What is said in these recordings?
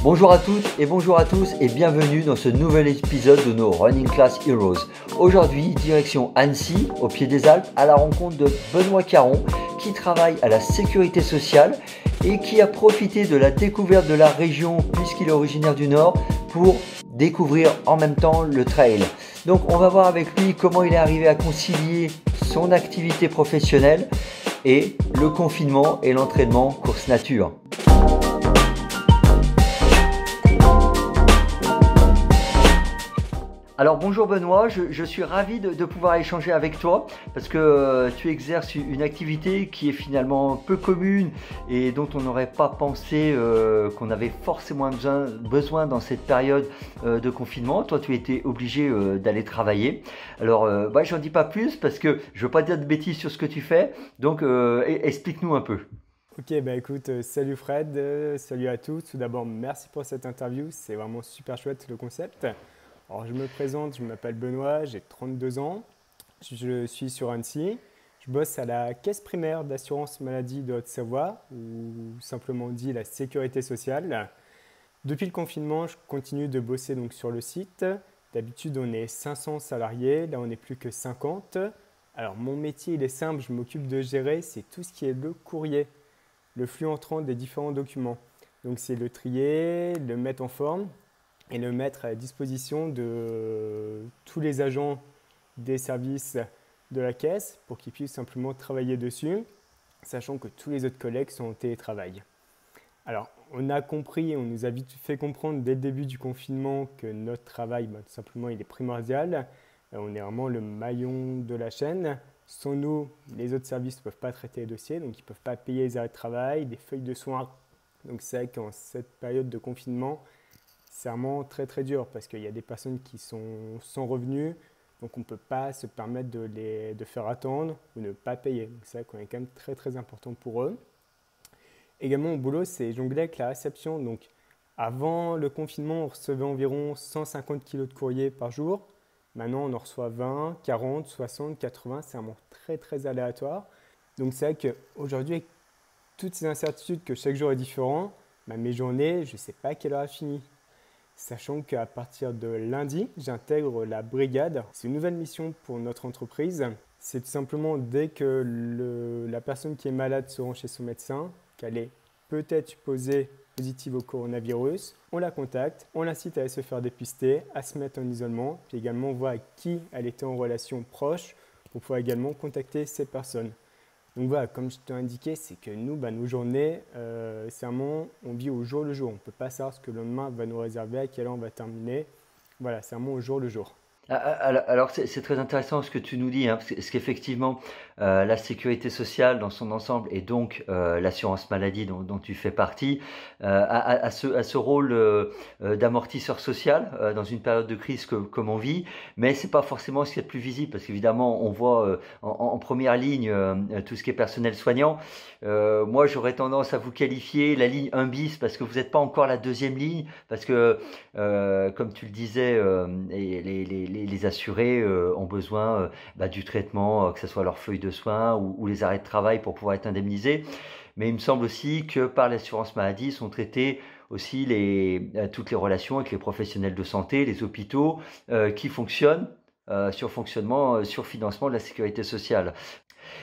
Bonjour à toutes et bonjour à tous et bienvenue dans ce nouvel épisode de nos Running Class Heroes. Aujourd'hui, direction Annecy, au pied des Alpes, à la rencontre de Benoît Caron qui travaille à la sécurité sociale et qui a profité de la découverte de la région puisqu'il est originaire du Nord pour découvrir en même temps le trail. Donc on va voir avec lui comment il est arrivé à concilier son activité professionnelle et le confinement et l'entraînement course nature. Alors bonjour Benoît, je suis ravi de pouvoir échanger avec toi parce que tu exerces une activité qui est finalement peu commune et dont on n'aurait pas pensé qu'on avait forcément besoin dans cette période de confinement. Toi tu étais obligé d'aller travailler. Alors j'en dis pas plus parce que je veux pas dire de bêtises sur ce que tu fais, donc explique-nous un peu. Ok, écoute, salut Fred, salut à tous. Tout d'abord, merci pour cette interview, c'est vraiment super chouette le concept. Alors, je me présente, je m'appelle Benoît, j'ai 32 ans, je suis sur Annecy. Je bosse à la caisse primaire d'assurance maladie de Haute-Savoie, ou simplement dit la sécurité sociale. Depuis le confinement, je continue de bosser donc sur le site. D'habitude, on est 500 salariés, là on n'est plus que 50. Alors, mon métier, il est simple, je m'occupe de gérer, c'est tout ce qui est le courrier, le flux entrant des différents documents. Donc, c'est le trier, le mettre en forme et le mettre à la disposition de tous les agents des services de la caisse pour qu'ils puissent simplement travailler dessus, sachant que tous les autres collègues sont en télétravail. Alors, on a compris, on nous a vite fait comprendre dès le début du confinement que notre travail, tout simplement, il est primordial. On est vraiment le maillon de la chaîne. Sans nous, les autres services ne peuvent pas traiter les dossiers, donc ils ne peuvent pas payer les arrêts de travail, des feuilles de soins. Donc c'est vrai qu'en cette période de confinement, c'est vraiment très très dur parce qu'il y a des personnes qui sont sans revenus, donc on ne peut pas se permettre de faire attendre ou ne pas payer. Donc c'est vrai qu'on est quand même très très important pour eux. Également au boulot, c'est jongler avec la réception. Donc avant le confinement, on recevait environ 150 kg de courrier par jour. Maintenant, on en reçoit 20, 40, 60, 80. C'est vraiment très très aléatoire. Donc c'est vrai qu'aujourd'hui, avec toutes ces incertitudes que chaque jour est différent, mes journées, je ne sais pas à quelle heure elles finissent. Sachant qu'à partir de lundi, j'intègre la brigade. C'est une nouvelle mission pour notre entreprise. C'est tout simplement dès que la personne qui est malade se rend chez son médecin, qu'elle est peut-être supposée positive au coronavirus, on la contacte, on l'incite à aller se faire dépister, à se mettre en isolement, puis également on voit avec qui elle était en relation proche pour pouvoir également contacter ces personnes. Donc voilà, comme je t'ai indiqué, c'est que nous, nos journées, c'est vraiment, on vit au jour le jour. On ne peut pas savoir ce que le lendemain va nous réserver, à quelle heure on va terminer. Voilà, c'est vraiment au jour le jour. Alors c'est très intéressant ce que tu nous dis, hein, parce qu'effectivement la sécurité sociale dans son ensemble et donc l'assurance maladie dont tu fais partie a ce rôle d'amortisseur social dans une période de crise comme on vit, mais c'est pas forcément ce qui est le plus visible parce qu'évidemment on voit en première ligne tout ce qui est personnel soignant. Moi j'aurais tendance à vous qualifier la ligne 1 bis parce que vous n'êtes pas encore la deuxième ligne parce que comme tu le disais les assurés ont besoin du traitement, que ce soit leur feuille de soins ou les arrêts de travail pour pouvoir être indemnisés. Mais il me semble aussi que par l'assurance maladie sont traitées aussi toutes les relations avec les professionnels de santé, les hôpitaux qui fonctionnent sur financement de la sécurité sociale.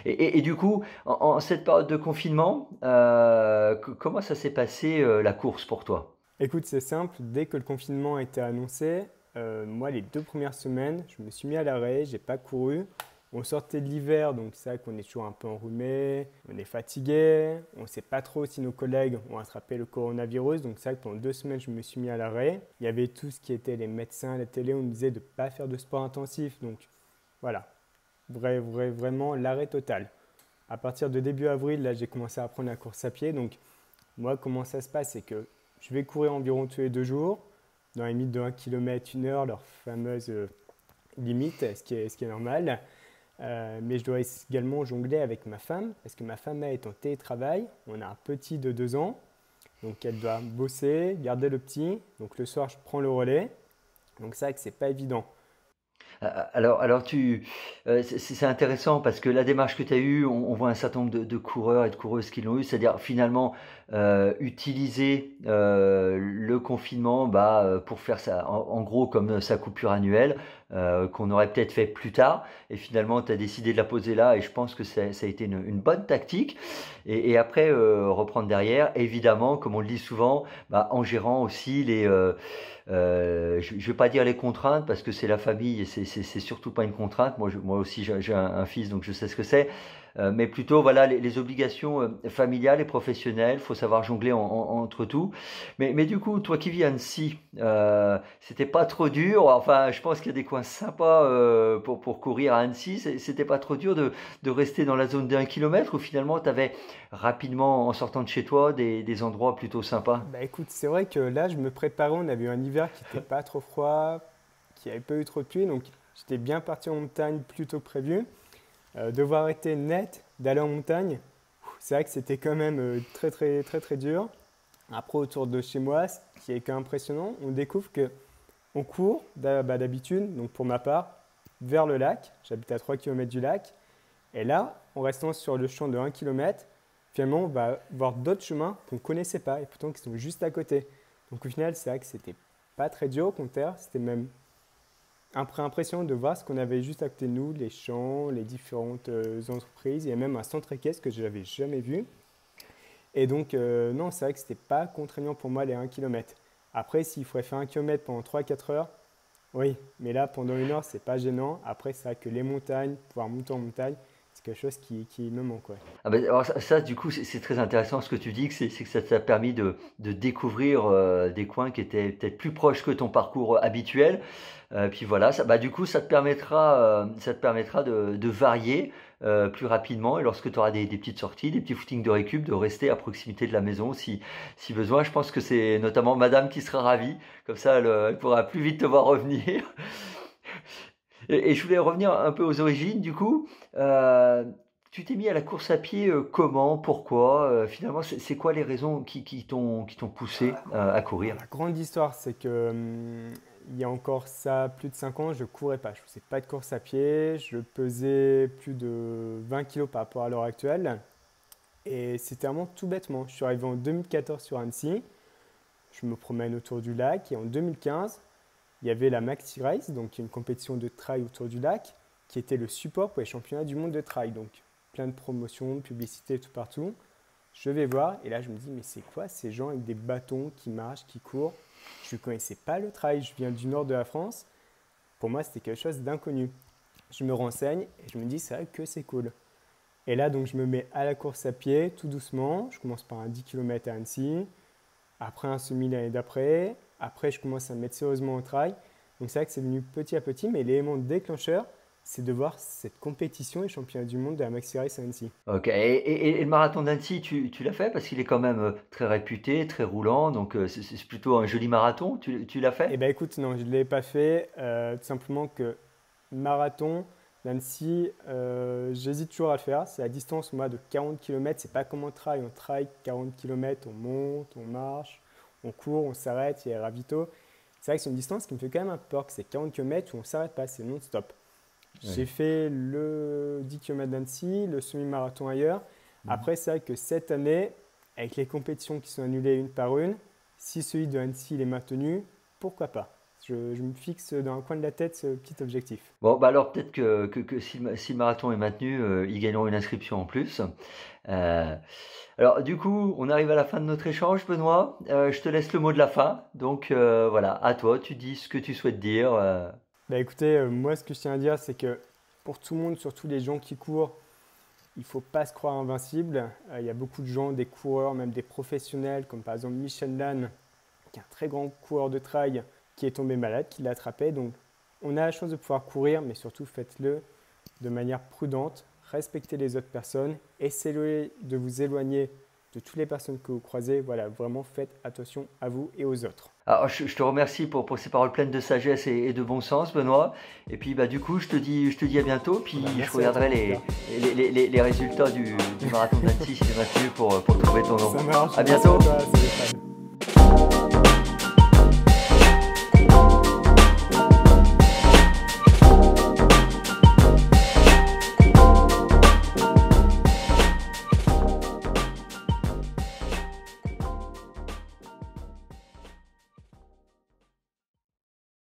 Et du coup, en cette période de confinement, comment ça s'est passé la course pour toi? Écoute, c'est simple, dès que le confinement a été annoncé, moi, les 2 premières semaines, je me suis mis à l'arrêt, j'ai pas couru. On sortait de l'hiver, donc c'est vrai qu'on est toujours un peu enrhumé, on est fatigué, on ne sait pas trop si nos collègues ont attrapé le coronavirus. Donc c'est vrai que pendant 2 semaines, je me suis mis à l'arrêt. Il y avait tout ce qui était les médecins, la télé, on nous disait de ne pas faire de sport intensif. Donc voilà, vraiment l'arrêt total. À partir de début avril, là, j'ai commencé à apprendre la course à pied. Donc moi, comment ça se passe, c'est que je vais courir environ tous les 2 jours, dans la limite de 1 km 1 heure, leur fameuse limite, ce qui est normal. Mais je dois également jongler avec ma femme, parce que ma femme est en télétravail. On a un petit de 2 ans, donc elle doit bosser, garder le petit. Donc le soir, je prends le relais. Donc c'est vrai que ce n'est pas évident. C'est intéressant parce que la démarche que tu as eue, on voit un certain nombre de coureurs et de coureuses qui l'ont eu, c'est-à-dire finalement utiliser le confinement pour faire ça, en gros comme sa coupure annuelle, qu'on aurait peut-être fait plus tard. Et finalement, tu as décidé de la poser là et je pense que ça a été une bonne tactique. Et après, reprendre derrière, évidemment, comme on le dit souvent, en gérant aussi je vais pas dire les contraintes parce que c'est la famille et c'est surtout pas une contrainte. Moi aussi, j'ai un fils, donc je sais ce que c'est. Mais plutôt, voilà, les obligations familiales et professionnelles. Faut savoir jongler entre tout. Mais du coup, toi qui vis à Annecy, c'était pas trop dur. Enfin, je pense qu'il y a des coins sympas pour courir à Annecy. C'était pas trop dur de rester dans la zone d'1 kilomètre ou finalement, tu avais rapidement, en sortant de chez toi, des endroits plutôt sympas. Bah écoute, c'est vrai que là, je me préparais, on avait eu un hiver qui n'était pas trop froid, qui n'avait pas eu trop de pluie, donc j'étais bien parti en montagne plus tôt que prévu. Devoir arrêter net d'aller en montagne, c'est vrai que c'était quand même très très très très dur. Après, autour de chez moi, ce qui est quand même impressionnant, on découvre que on court d'habitude, donc pour ma part, vers le lac. J'habite à 3 km du lac. Et là, en restant sur le champ de 1 km, finalement, on va voir d'autres chemins qu'on ne connaissait pas et pourtant qui sont juste à côté. Donc au final, c'est vrai que c'était pas très dur, au contraire, c'était même impressionnant de voir ce qu'on avait juste à côté de nous, les champs, les différentes entreprises. Il y a même un centre équestre que je n'avais jamais vu. Et donc, non, c'est vrai que ce n'était pas contraignant pour moi les 1 km. Après, s'il faudrait faire 1 km pendant 3-4 heures, oui, mais là, pendant 1 heure, ce n'est pas gênant. Après, c'est vrai que les montagnes, pouvoir monter en montagne, c'est quelque chose qui me manque. Ouais. Alors du coup, c'est très intéressant ce que tu dis, c'est que ça t'a permis de découvrir des coins qui étaient peut-être plus proches que ton parcours habituel. Puis voilà, du coup, ça te permettra de varier plus rapidement. Et lorsque tu auras des petites sorties, des petits footings de récup, de rester à proximité de la maison si besoin. Je pense que c'est notamment madame qui sera ravie. Comme ça, elle pourra plus vite te voir revenir. Et je voulais revenir un peu aux origines, du coup. Tu t'es mis à la course à pied comment, pourquoi finalement, c'est quoi les raisons qui t'ont poussé à courir? La grande histoire, c'est que il y a encore ça, plus de 5 ans, je ne courais pas. Je ne faisais pas de course à pied. Je pesais plus de 20 kilos par rapport à l'heure actuelle. Et c'était vraiment tout bêtement. Je suis arrivé en 2014 sur Annecy. Je me promène autour du lac. Et en 2015, il y avait la Maxi Race, donc une compétition de trail autour du lac, qui était le support pour les championnats du monde de trail. Donc plein de promotions, de publicités tout partout. Je vais voir et là je me dis mais c'est quoi ces gens avec des bâtons qui marchent, qui courent? Je ne connaissais pas le trail, je viens du nord de la France. Pour moi c'était quelque chose d'inconnu. Je me renseigne et je me dis c'est vrai que c'est cool. Et là donc je me mets à la course à pied tout doucement. Je commence par un 10 km à Annecy, après un semi l'année d'après. Après je commence à me mettre sérieusement au trail. Donc c'est vrai que c'est venu petit à petit, mais l'élément déclencheur, c'est de voir cette compétition et championnat du monde de la Maxi Race à Annecy. Ok, et le marathon d'Annecy, tu l'as fait parce qu'il est quand même très réputé, très roulant, donc c'est plutôt un joli marathon, tu l'as fait? Eh bien écoute, non, je ne l'ai pas fait, tout simplement que marathon d'Annecy, j'hésite toujours à le faire. C'est à distance moi, de 40 km, c'est pas comme on trail 40 km, on monte, on marche, on court, on s'arrête, il y a ravito. C'est vrai que c'est une distance qui me fait quand même un peu peur, que c'est 40 km où on ne s'arrête pas, c'est non-stop. J'ai fait le 10 km d'Annecy, le semi-marathon ailleurs. Après, c'est vrai que cette année, avec les compétitions qui sont annulées une par une, si celui de Annecy est maintenu, pourquoi pas? Je me fixe dans un coin de la tête ce petit objectif. Bon, alors peut-être que si le marathon est maintenu, ils gagneront une inscription en plus. Alors du coup, on arrive à la fin de notre échange, Benoît. Je te laisse le mot de la fin. Donc voilà, à toi, tu dis ce que tu souhaites dire. Bah écoutez, moi ce que je tiens à dire, c'est que pour tout le monde, surtout les gens qui courent, il ne faut pas se croire invincible. Il y a beaucoup de gens, des coureurs, même des professionnels, comme par exemple Michel Lannes, qui est un très grand coureur de trail, qui est tombé malade, qui l'a attrapé. Donc on a la chance de pouvoir courir, mais surtout faites-le de manière prudente, respectez les autres personnes, essayez de vous éloigner de toutes les personnes que vous croisez. Voilà, vraiment faites attention à vous et aux autres. Alors, je te remercie pour ces paroles pleines de sagesse et de bon sens, Benoît. Et puis, du coup, je te dis à bientôt. Puis, je regarderai les résultats du marathon d'Annecy si c'est maintenu pour trouver ton nom. Ça marche. À bientôt. Merci à toi,